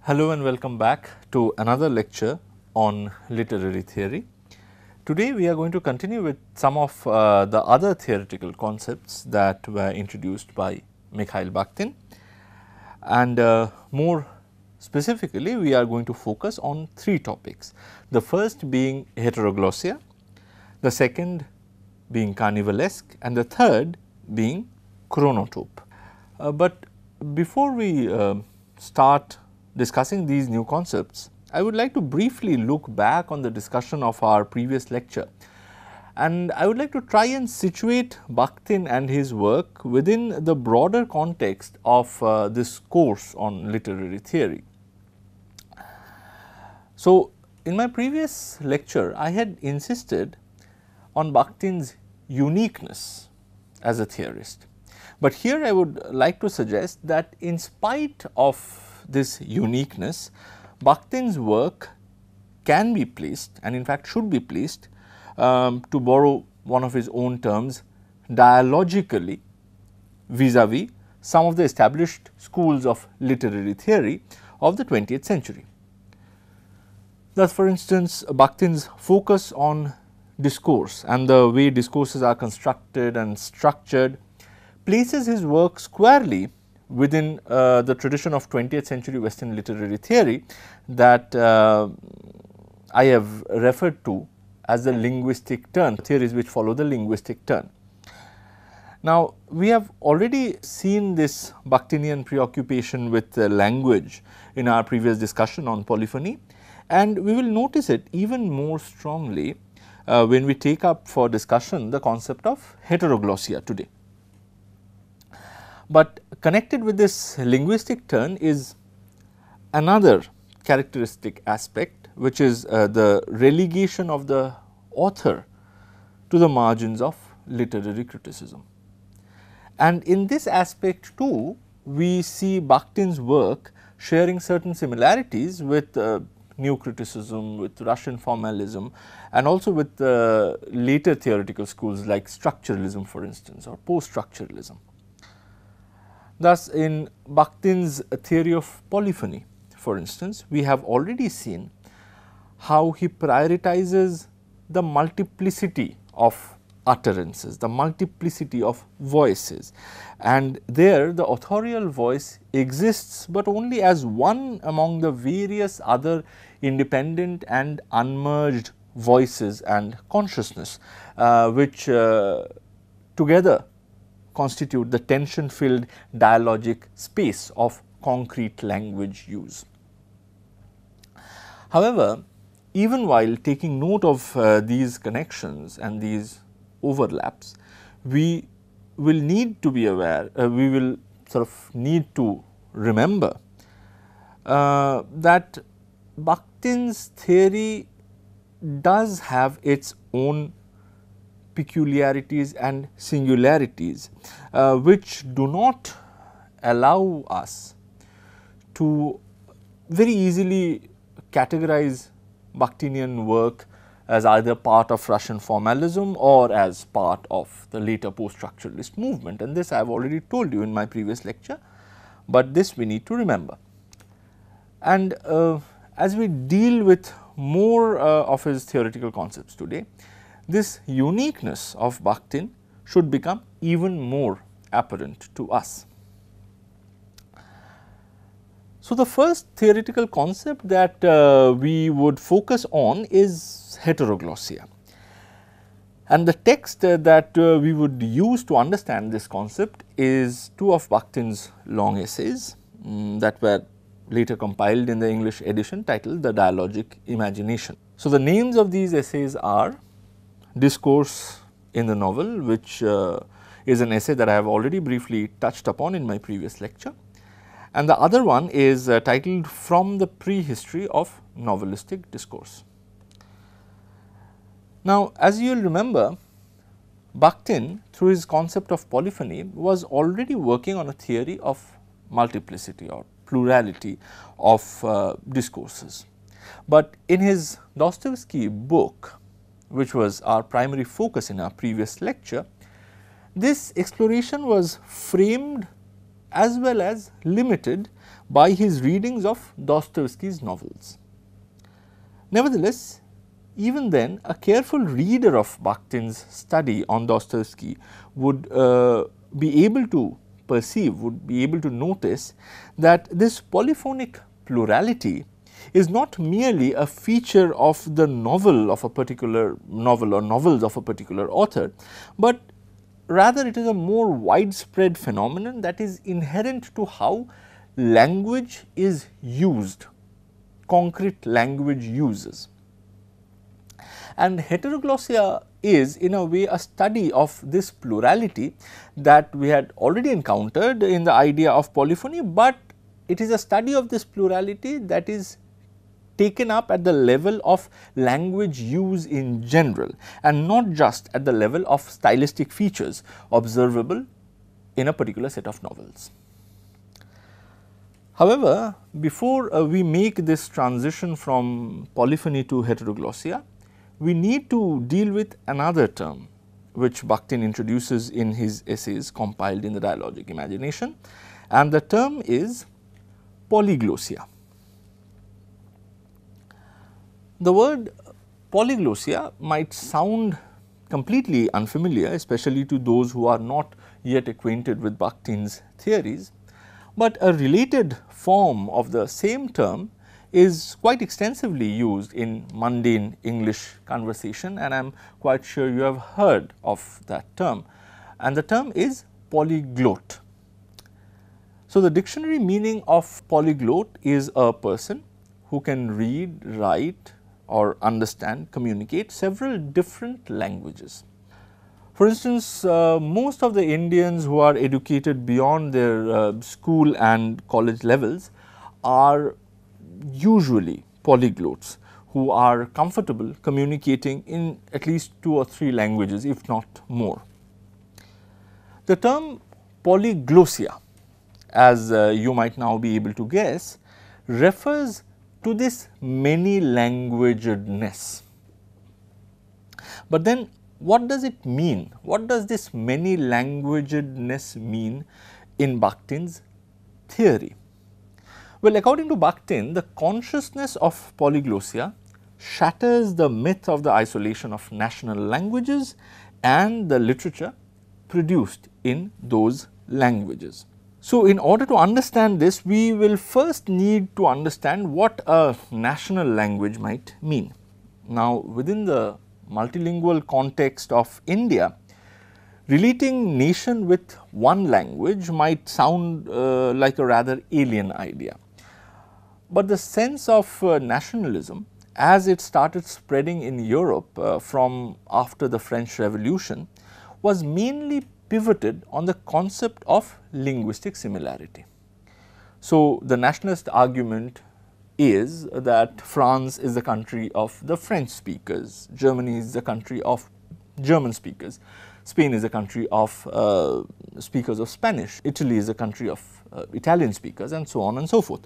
Hello and welcome back to another lecture on literary theory. Today we are going to continue with some of the other theoretical concepts that were introduced by Mikhail Bakhtin, and more specifically we are going to focus on three topics. The first being heteroglossia, the second being carnivalesque, and the third being chronotope. But before we start discussing these new concepts, I would like to briefly look back on the discussion of our previous lecture, and I would like to try and situate Bakhtin and his work within the broader context of this course on literary theory. So, in my previous lecture, I had insisted on Bakhtin's uniqueness as a theorist, but here I would like to suggest that in spite of this uniqueness, Bakhtin's work can be placed, and in fact should be placed, to borrow one of his own terms, dialogically vis-a-vis some of the established schools of literary theory of the 20th century. Thus, for instance, Bakhtin's focus on discourse and the way discourses are constructed and structured places his work squarely within the tradition of 20th century Western literary theory that I have referred to as the linguistic turn, theories which follow the linguistic turn. Now, we have already seen this Bakhtinian preoccupation with language in our previous discussion on polyphony, and we will notice it even more strongly when we take up for discussion the concept of heteroglossia today. But connected with this linguistic turn is another characteristic aspect, which is the relegation of the author to the margins of literary criticism. And in this aspect too, we see Bakhtin's work sharing certain similarities with new criticism, with Russian formalism, and also with later theoretical schools like structuralism, for instance, or post-structuralism. Thus, in Bakhtin's theory of polyphony, for instance, we have already seen how he prioritizes the multiplicity of utterances, the multiplicity of voices, and there the authorial voice exists, but only as one among the various other independent and unmerged voices and consciousness, which together constitute the tension filled dialogic space of concrete language use. However, even while taking note of these connections and these overlaps, we will need to be aware, we will sort of need to remember that Bakhtin's theory does have its own peculiarities and singularities, which do not allow us to very easily categorize Bakhtinian work as either part of Russian formalism or as part of the later post-structuralist movement, and this I have already told you in my previous lecture, but this we need to remember. And as we deal with more of his theoretical concepts today, this uniqueness of Bakhtin should become even more apparent to us. So, the first theoretical concept that we would focus on is heteroglossia, and the text that we would use to understand this concept is two of Bakhtin's long essays that were later compiled in the English edition titled The Dialogic Imagination. So, the names of these essays are Discourse in the Novel, which is an essay that I have already briefly touched upon in my previous lecture, and the other one is titled From the Prehistory of Novelistic Discourse. Now, as you will remember, Bakhtin, through his concept of polyphony, was already working on a theory of multiplicity or plurality of discourses. But in his Dostoevsky book, which was our primary focus in our previous lecture, this exploration was framed as well as limited by his readings of Dostoevsky's novels. Nevertheless, even then a careful reader of Bakhtin's study on Dostoevsky would be able to perceive, would be able to notice that this polyphonic plurality is not merely a feature of the novel of a particular novel or novels of a particular author, but rather it is a more widespread phenomenon that is inherent to how language is used, concrete language uses. And heteroglossia is in a way a study of this plurality that we had already encountered in the idea of polyphony, but it is a study of this plurality that is taken up at the level of language use in general and not just at the level of stylistic features observable in a particular set of novels. However, before we make this transition from polyphony to heteroglossia, we need to deal with another term which Bakhtin introduces in his essays compiled in the Dialogic Imagination, and the term is polyglossia. The word polyglossia might sound completely unfamiliar, especially to those who are not yet acquainted with Bakhtin's theories, but a related form of the same term is quite extensively used in mundane English conversation, and I am quite sure you have heard of that term, and the term is polyglot. So, the dictionary meaning of polyglot is a person who can read, write or understand, communicate several different languages. For instance, most of the Indians who are educated beyond their school and college levels are usually polyglots who are comfortable communicating in at least 2 or 3 languages, if not more. The term polyglossia, as you might now be able to guess, refers to this many languagedness. But then what does it mean? What does this many languagedness mean in Bakhtin's theory? Well, according to Bakhtin, the consciousness of polyglossia shatters the myth of the isolation of national languages and the literature produced in those languages. So, in order to understand this, we will first need to understand what a national language might mean. Now, within the multilingual context of India, relating nation with one language might sound like a rather alien idea. But the sense of nationalism, as it started spreading in Europe from after the French Revolution, was mainly pivoted on the concept of linguistic similarity. So, the nationalist argument is that France is the country of the French speakers, Germany is the country of German speakers, Spain is a country of speakers of Spanish, Italy is a country of Italian speakers, and so on and so forth.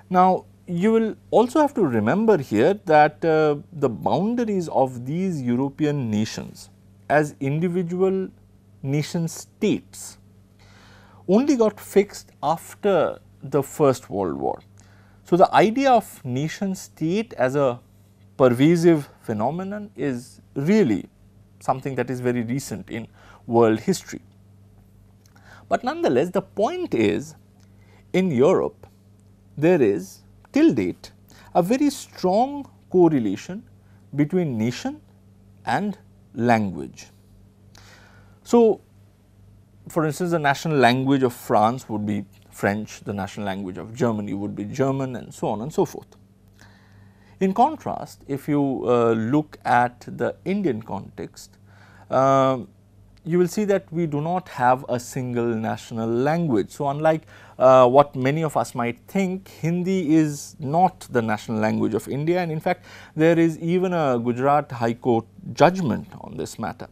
Now, you will also have to remember here that the boundaries of these European nations as individual nation states only got fixed after the First World War. So, the idea of nation state as a pervasive phenomenon is really something that is very recent in world history. But nonetheless, the point is, in Europe there is till date a very strong correlation between nation and language. So, for instance, the national language of France would be French, the national language of Germany would be German, and so on and so forth. In contrast, if you look at the Indian context, you will see that we do not have a single national language. So, unlike what many of us might think, Hindi is not the national language of India, and in fact, there is even a Gujarat High Court judgment on this matter.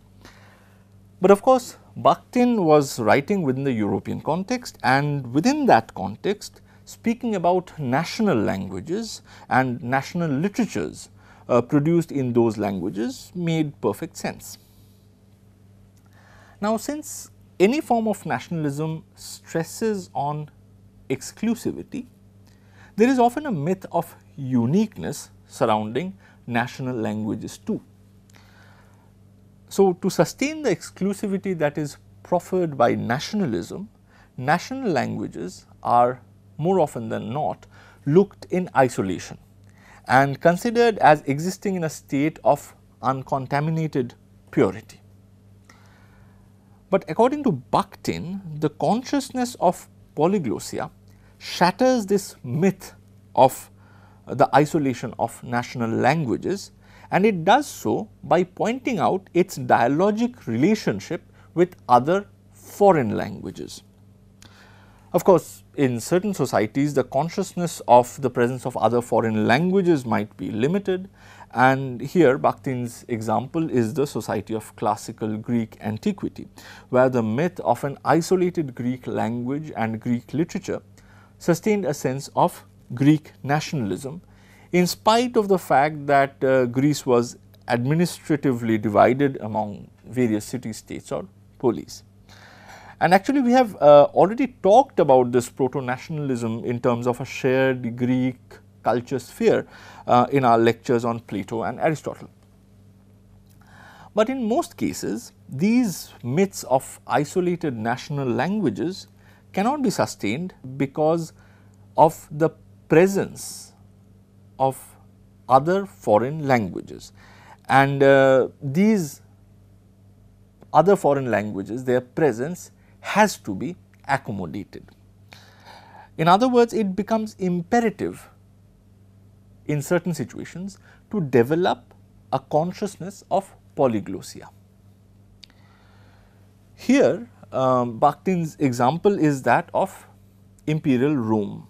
But of course, Bakhtin was writing within the European context, and within that context, speaking about national languages and national literatures produced in those languages made perfect sense. Now, since any form of nationalism stresses on exclusivity, there is often a myth of uniqueness surrounding national languages too. So, to sustain the exclusivity that is proffered by nationalism, national languages are more often than not looked in isolation and considered as existing in a state of uncontaminated purity. But according to Bakhtin, the consciousness of polyglossia shatters this myth of the isolation of national languages, and it does so by pointing out its dialogic relationship with other foreign languages. Of course, in certain societies the consciousness of the presence of other foreign languages might be limited, and here Bakhtin's example is the society of classical Greek antiquity, where the myth of an isolated Greek language and Greek literature sustained a sense of Greek nationalism, in spite of the fact that Greece was administratively divided among various city states or polis. And actually we have already talked about this proto-nationalism in terms of a shared Greek culture sphere in our lectures on Plato and Aristotle. But in most cases, these myths of isolated national languages cannot be sustained because of the presence of other foreign languages, and these other foreign languages, their presence has to be accommodated. In other words, it becomes imperative in certain situations to develop a consciousness of polyglossia. Here Bakhtin's example is that of imperial Rome,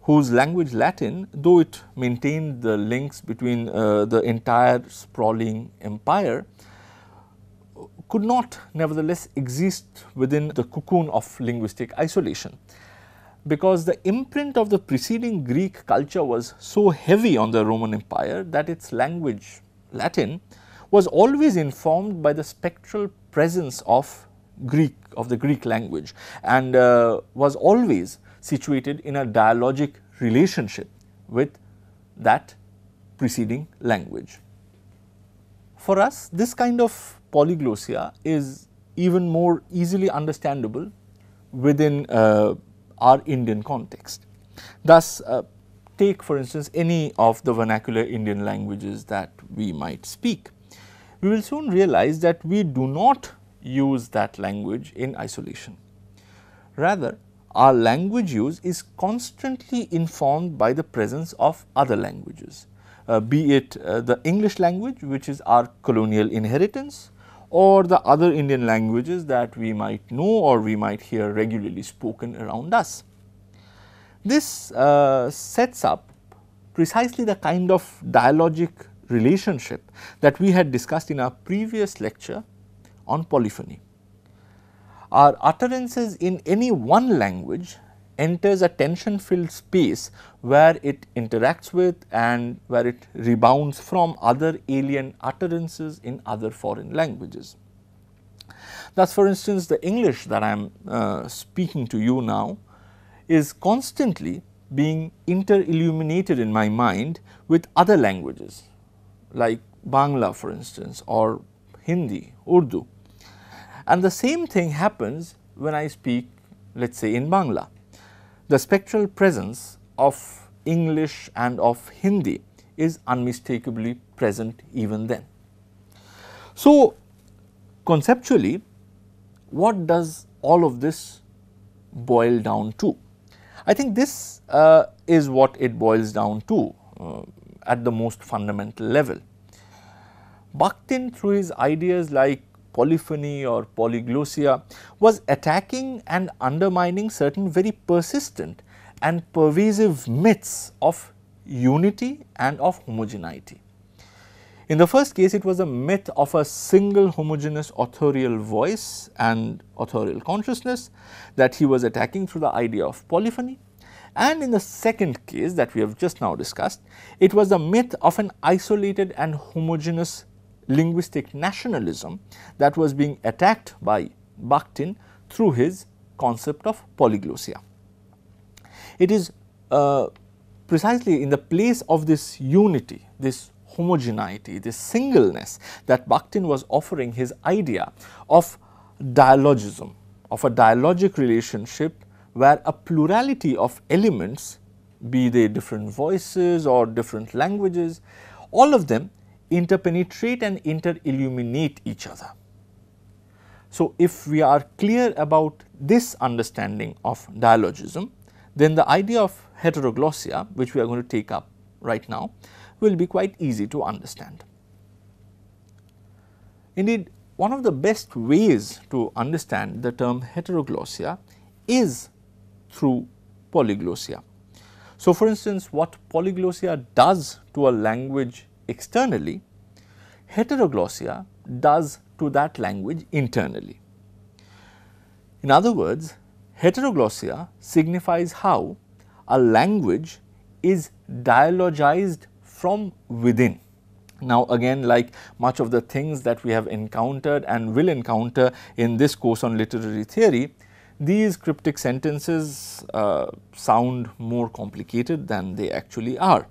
whose language Latin, though it maintained the links between the entire sprawling empire, could not nevertheless exist within the cocoon of linguistic isolation, because the imprint of the preceding Greek culture was so heavy on the Roman Empire that its language Latin was always informed by the spectral presence of the Greek language, and was always situated in a dialogic relationship with that preceding language. For us, this kind of polyglossia is even more easily understandable within our Indian context. Thus, take for instance any of the vernacular Indian languages that we might speak. We will soon realize that we do not use that language in isolation. Rather, our language use is constantly informed by the presence of other languages, be it the English language, which is our colonial inheritance, or the other Indian languages that we might know or we might hear regularly spoken around us. This sets up precisely the kind of dialogic relationship that we had discussed in our previous lecture on polyphony. Our utterances in any one language enters a tension filled space where it interacts with and where it rebounds from other alien utterances in other foreign languages. Thus, for instance, the English that I am speaking to you now is constantly being inter-illuminated in my mind with other languages like Bangla for instance, or Hindi, Urdu. And the same thing happens when I speak, let us say, in Bangla. The spectral presence of English and of Hindi is unmistakably present even then. So, conceptually, what does all of this boil down to? I think this is what it boils down to at the most fundamental level. Bakhtin, through his ideas like polyphony or polyglossia, was attacking and undermining certain very persistent and pervasive myths of unity and of homogeneity. In the first case, it was a myth of a single homogeneous authorial voice and authorial consciousness that he was attacking through the idea of polyphony. And in the second case that we have just now discussed, it was the myth of an isolated and homogeneous linguistic nationalism that was being attacked by Bakhtin through his concept of polyglossia. It is precisely in the place of this unity, this homogeneity, this singleness, that Bakhtin was offering his idea of dialogism, of a dialogic relationship where a plurality of elements, be they different voices or different languages, all of them interpenetrate and interilluminate each other. So, if we are clear about this understanding of dialogism, then the idea of heteroglossia, which we are going to take up right now, will be quite easy to understand. Indeed, one of the best ways to understand the term heteroglossia is through polyglossia. So, for instance, what polyglossia does to a language externally, heteroglossia does to that language internally. In other words, heteroglossia signifies how a language is dialogized from within. Now, again, like much of the things that we have encountered and will encounter in this course on literary theory, these cryptic sentences sound more complicated than they actually are.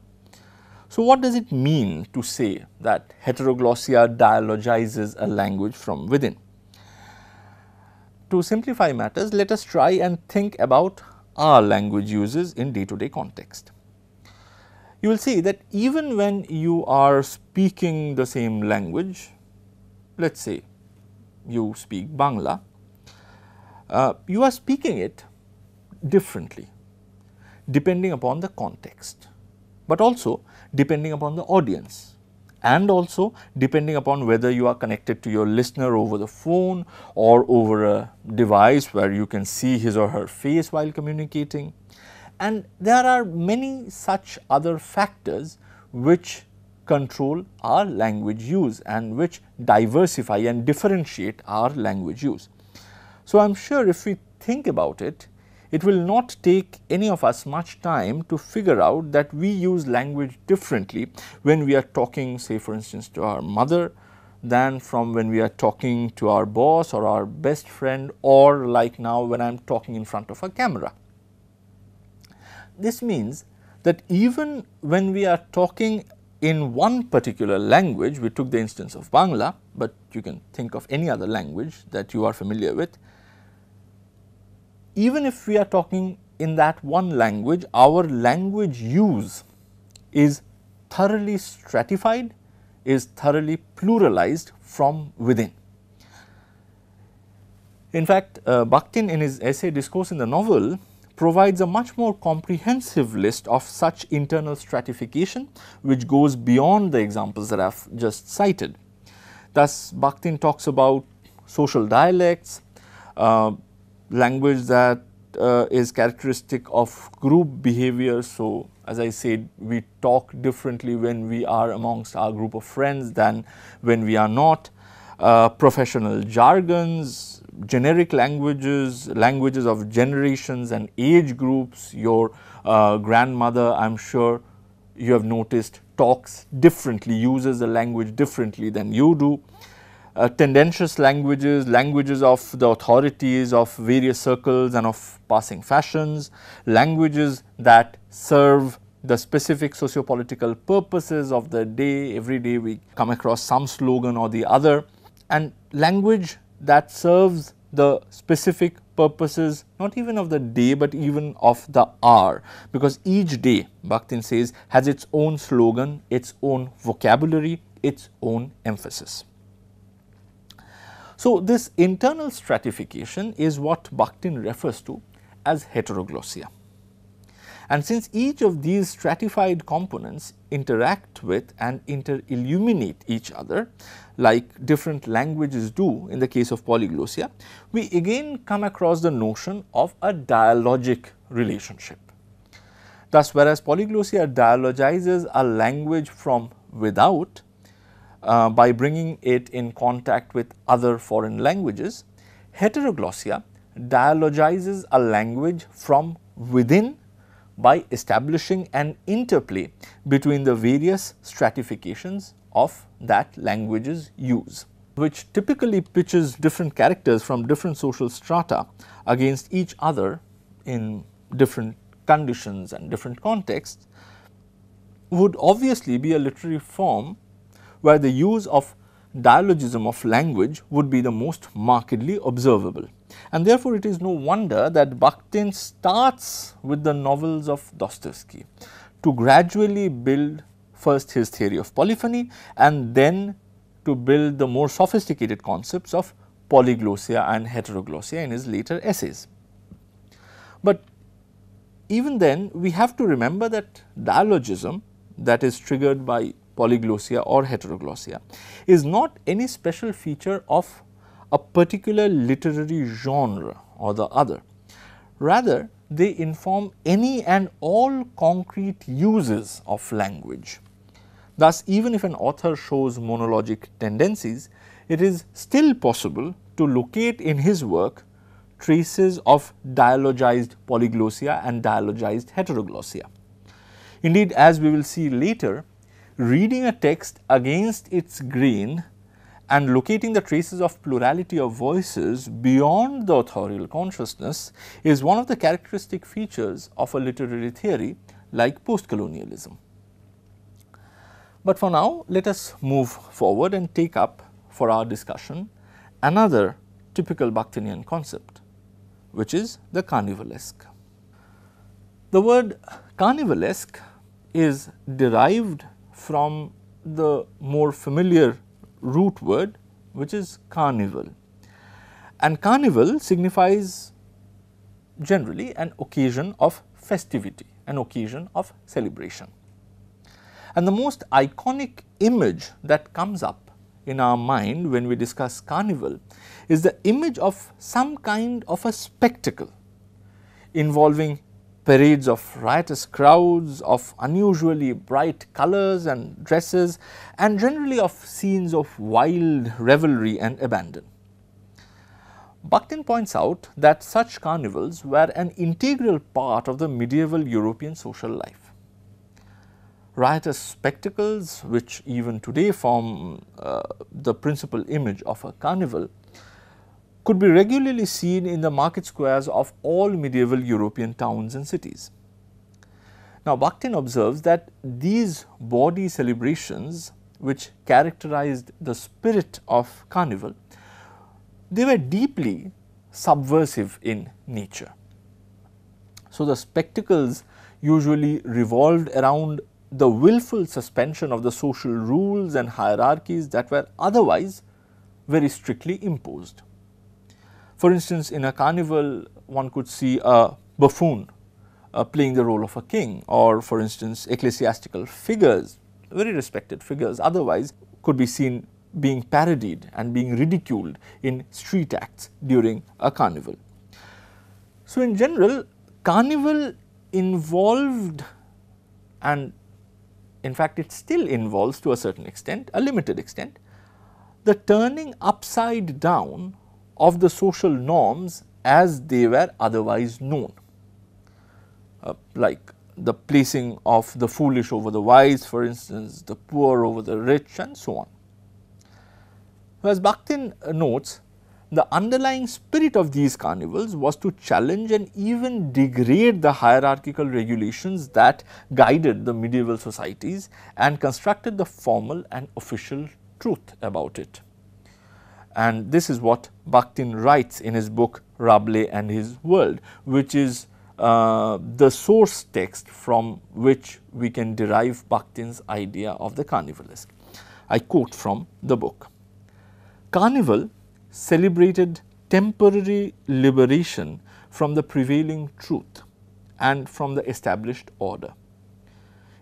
So, what does it mean to say that heteroglossia dialogizes a language from within? To simplify matters, let us try and think about our language uses in day-to-day context. You will see that even when you are speaking the same language, let us say you speak Bangla, you are speaking it differently depending upon the context, but also depending upon the audience, and also depending upon whether you are connected to your listener over the phone or over a device where you can see his or her face while communicating. And there are many such other factors which control our language use and which diversify and differentiate our language use. So, I am sure if we think about it, it will not take any of us much time to figure out that we use language differently when we are talking, say for instance, to our mother than from when we are talking to our boss or our best friend, or like now when I am talking in front of a camera. This means that even when we are talking in one particular language, we took the instance of Bangla, but you can think of any other language that you are familiar with. Even if we are talking in that one language, our language use is thoroughly stratified, is thoroughly pluralized from within. In fact, Bakhtin in his essay Discourse in the Novel provides a much more comprehensive list of such internal stratification, which goes beyond the examples that I have just cited. Thus, Bakhtin talks about social dialects, language that is characteristic of group behavior. So, as I said, we talk differently when we are amongst our group of friends than when we are not. Professional jargons, generic languages, languages of generations and age groups. Your grandmother, I am sure you have noticed, talks differently, uses the language differently than you do. Tendentious languages, languages of the authorities of various circles and of passing fashions, languages that serve the specific socio-political purposes of the day. Every day we come across some slogan or the other, and language that serves the specific purposes not even of the day but even of the hour, because each day, Bakhtin says, has its own slogan, its own vocabulary, its own emphasis. So, this internal stratification is what Bakhtin refers to as heteroglossia. And since each of these stratified components interact with and interilluminate each other like different languages do in the case of polyglossia, we again come across the notion of a dialogic relationship. Thus, whereas polyglossia dialogizes a language from without, by bringing it in contact with other foreign languages, heteroglossia dialogizes a language from within by establishing an interplay between the various stratifications of that language's use, which typically pitches different characters from different social strata against each other in different conditions and different contexts, would obviously be a literary form where the use of dialogism of language would be the most markedly observable. And therefore, it is no wonder that Bakhtin starts with the novels of Dostoevsky to gradually build first his theory of polyphony and then to build the more sophisticated concepts of polyglossia and heteroglossia in his later essays. But even then, we have to remember that dialogism, that is triggered by polyglossia or heteroglossia, is not any special feature of a particular literary genre or the other. Rather, they inform any and all concrete uses of language. Thus, even if an author shows monologic tendencies, it is still possible to locate in his work traces of dialogized polyglossia and dialogized heteroglossia. Indeed, as we will see later, reading a text against its grain and locating the traces of plurality of voices beyond the authorial consciousness is one of the characteristic features of a literary theory like postcolonialism. But for now, let us move forward and take up for our discussion another typical Bakhtinian concept, which is the carnivalesque. The word carnivalesque is derived from the more familiar root word, which is carnival, and carnival signifies generally an occasion of festivity, an occasion of celebration. And the most iconic image that comes up in our mind when we discuss carnival is the image of some kind of a spectacle involving parades of riotous crowds, of unusually bright colors and dresses, and generally of scenes of wild revelry and abandon. Bakhtin points out that such carnivals were an integral part of the medieval European social life. Riotous spectacles, which even today form the principal image of a carnival, could be regularly seen in the market squares of all medieval European towns and cities. Now, Bakhtin observes that these bawdy celebrations, which characterized the spirit of carnival, they were deeply subversive in nature. So, the spectacles usually revolved around the willful suspension of the social rules and hierarchies that were otherwise very strictly imposed. For instance, in a carnival, one could see a buffoon playing the role of a king, or for instance, ecclesiastical figures, very respected figures, otherwise could be seen being parodied and being ridiculed in street acts during a carnival. So, in general, carnival involved, and in fact, it still involves to a certain extent, a limited extent, the turning upside down of the social norms as they were otherwise known, like the placing of the foolish over the wise, for instance, the poor over the rich, and so on. As Bakhtin notes, the underlying spirit of these carnivals was to challenge and even degrade the hierarchical regulations that guided the medieval societies and constructed the formal and official truth about it. And this is what Bakhtin writes in his book Rabelais and His World, which is the source text from which we can derive Bakhtin's idea of the carnivalesque. I quote from the book. Carnival celebrated temporary liberation from the prevailing truth and from the established order.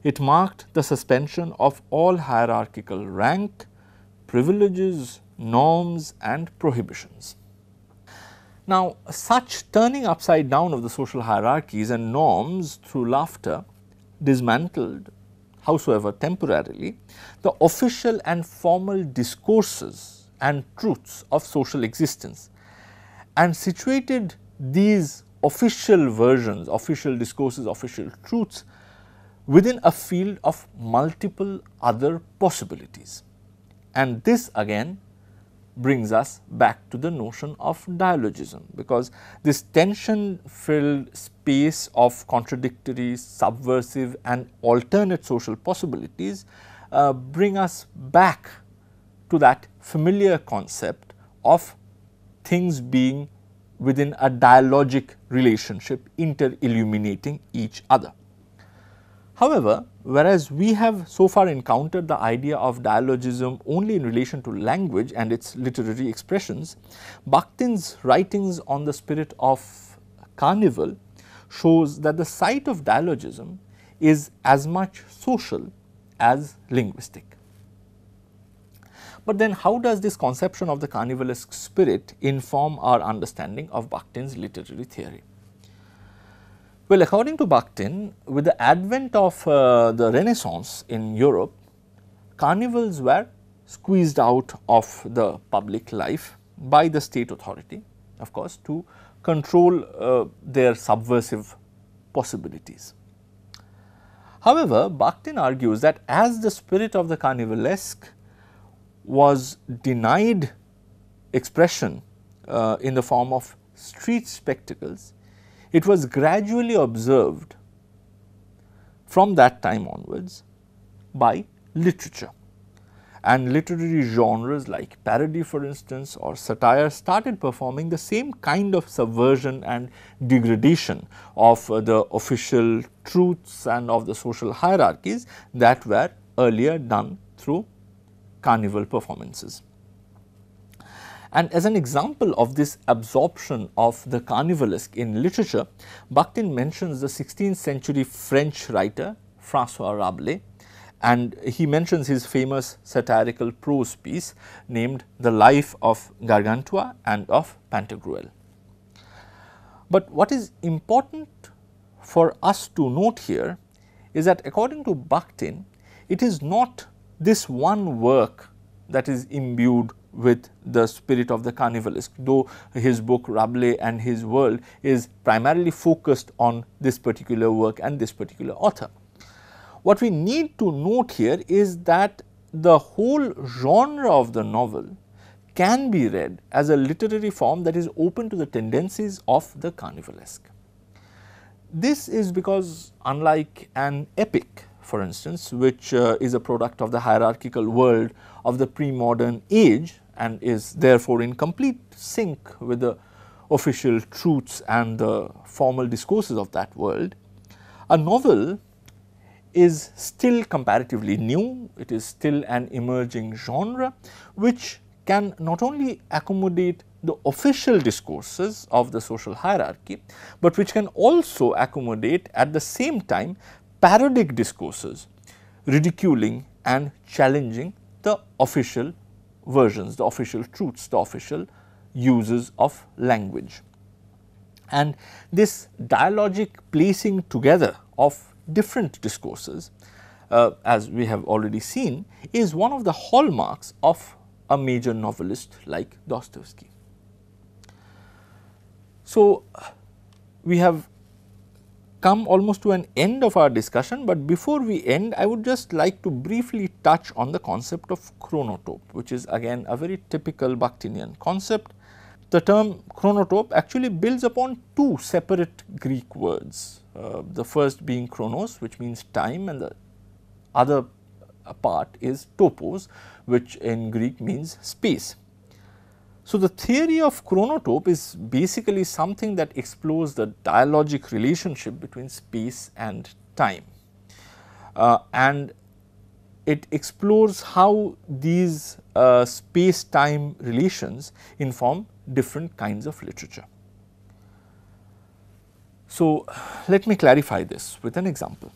It marked the suspension of all hierarchical rank, privileges, norms and prohibitions. Now, such turning upside down of the social hierarchies and norms through laughter dismantled, howsoever temporarily, the official and formal discourses and truths of social existence, and situated these official versions, official discourses, official truths within a field of multiple other possibilities. And this again brings us back to the notion of dialogism, because this tension filled space of contradictory, subversive and alternate social possibilities bring us back to that familiar concept of things being within a dialogic relationship, inter-illuminating each other. However, whereas we have so far encountered the idea of dialogism only in relation to language and its literary expressions, Bakhtin's writings on the spirit of carnival shows that the site of dialogism is as much social as linguistic. But then how does this conception of the carnivalesque spirit inform our understanding of Bakhtin's literary theory? Well, according to Bakhtin, with the advent of the Renaissance in Europe, carnivals were squeezed out of the public life by the state authority, of course, to control their subversive possibilities. However, Bakhtin argues that as the spirit of the carnivalesque was denied expression in the form of street spectacles, it was gradually observed from that time onwards by literature, and literary genres like parody, for instance, or satire started performing the same kind of subversion and degradation of the official truths and of the social hierarchies that were earlier done through carnival performances. And as an example of this absorption of the carnivalesque in literature, Bakhtin mentions the 16th century French writer François Rabelais, and he mentions his famous satirical prose piece named The Life of Gargantua and of Pantagruel. But what is important for us to note here is that according to Bakhtin, it is not this one work that is imbued with the spirit of the carnivalesque, though his book Rabelais and His World is primarily focused on this particular work and this particular author. What we need to note here is that the whole genre of the novel can be read as a literary form that is open to the tendencies of the carnivalesque. This is because, unlike an epic, for instance, which is a product of the hierarchical world of the pre-modern age and is therefore in complete sync with the official truths and the formal discourses of that world, a novel is still comparatively new. It is still an emerging genre which can not only accommodate the official discourses of the social hierarchy, but which can also accommodate at the same time parodic discourses ridiculing and challenging the official versions, the official truths, the official uses of language. And this dialogic placing together of different discourses, as we have already seen, is one of the hallmarks of a major novelist like Dostoevsky. So, we have come almost to an end of our discussion, but before we end, I would just like to briefly touch on the concept of chronotope, which is again a very typical Bakhtinian concept. The term chronotope actually builds upon two separate Greek words, the first being chronos, which means time, and the other part is topos, which in Greek means space. So, the theory of chronotope is basically something that explores the dialogic relationship between space and time, and it explores how these space-time relations inform different kinds of literature. So, let me clarify this with an example.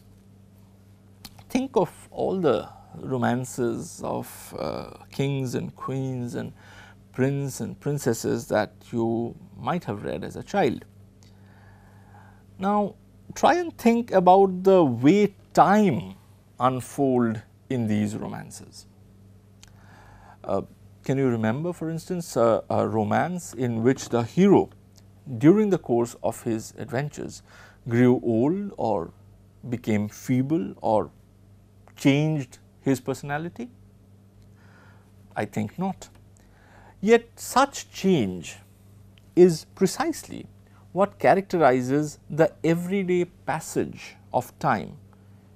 Think of all the romances of kings and queens and prince and princesses that you might have read as a child. Now, try and think about the way time unfolds in these romances. Can you remember, for instance, a romance in which the hero, during the course of his adventures, grew old or became feeble or changed his personality? I think not. Yet such change is precisely what characterizes the everyday passage of time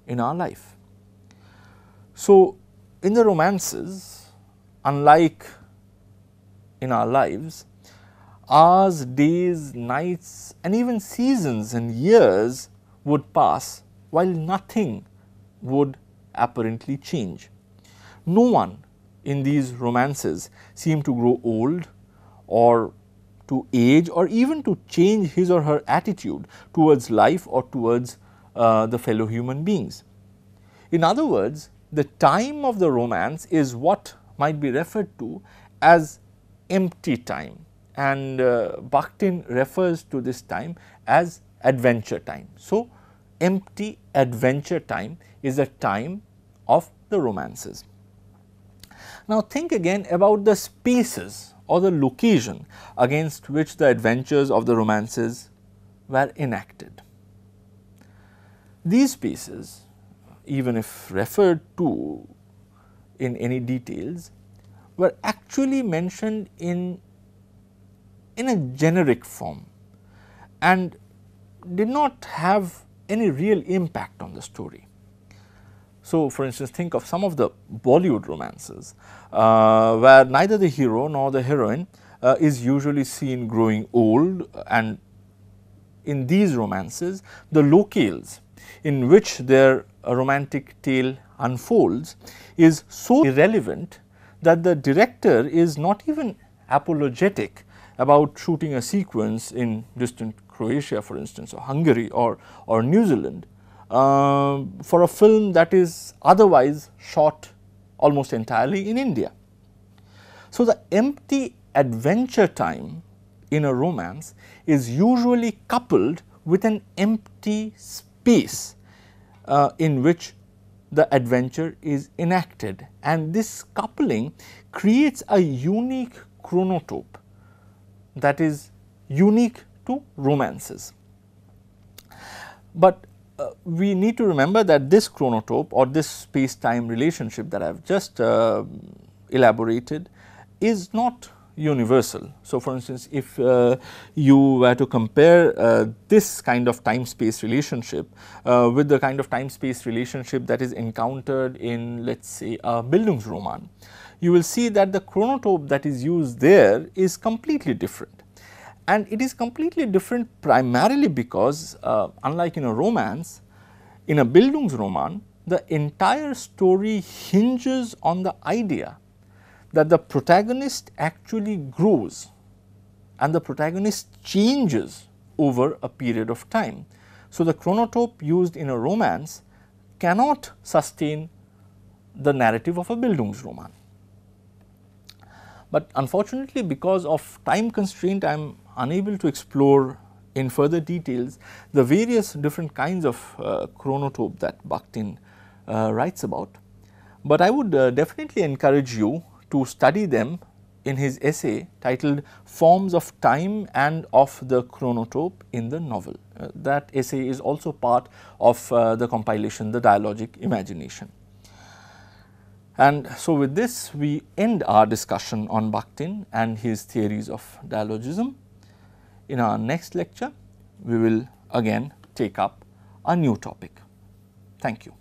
in our life. So, in the romances, unlike in our lives, hours, days, nights and even seasons and years would pass while nothing would apparently change. No one in these romances seemed to grow old or to age or even to change his or her attitude towards life or towards the fellow human beings. In other words, the time of the romance is what might be referred to as empty time, and Bakhtin refers to this time as adventure time. So, empty adventure time is a time of the romances. Now, think again about the spaces or the location against which the adventures of the romances were enacted. These spaces, even if referred to in any details, were actually mentioned in a generic form and did not have any real impact on the story. So, for instance, think of some of the Bollywood romances where neither the hero nor the heroine is usually seen growing old, and in these romances the locales in which their romantic tale unfolds is so irrelevant that the director is not even apologetic about shooting a sequence in distant Croatia, for instance, or Hungary or New Zealand for a film that is otherwise shot almost entirely in India. So, the empty adventure time in a romance is usually coupled with an empty space in which the adventure is enacted, and this coupling creates a unique chronotope that is unique to romances. But we need to remember that this chronotope or this space time relationship that I have just elaborated is not universal. So, for instance, if you were to compare this kind of time space relationship with the kind of time space relationship that is encountered in, let us say, a Bildungsroman, you will see that the chronotope that is used there is completely different. And it is completely different primarily because unlike in a romance, in a Bildungsroman, the entire story hinges on the idea that the protagonist actually grows and the protagonist changes over a period of time. So, the chronotope used in a romance cannot sustain the narrative of a Bildungsroman. But unfortunately, because of time constraint, I am unable to explore in further details the various different kinds of chronotope that Bakhtin writes about. But I would definitely encourage you to study them in his essay titled Forms of Time and of the Chronotope in the Novel. That essay is also part of the compilation, The Dialogic Imagination. And so, with this we end our discussion on Bakhtin and his theories of dialogism. In our next lecture, we will again take up a new topic. Thank you.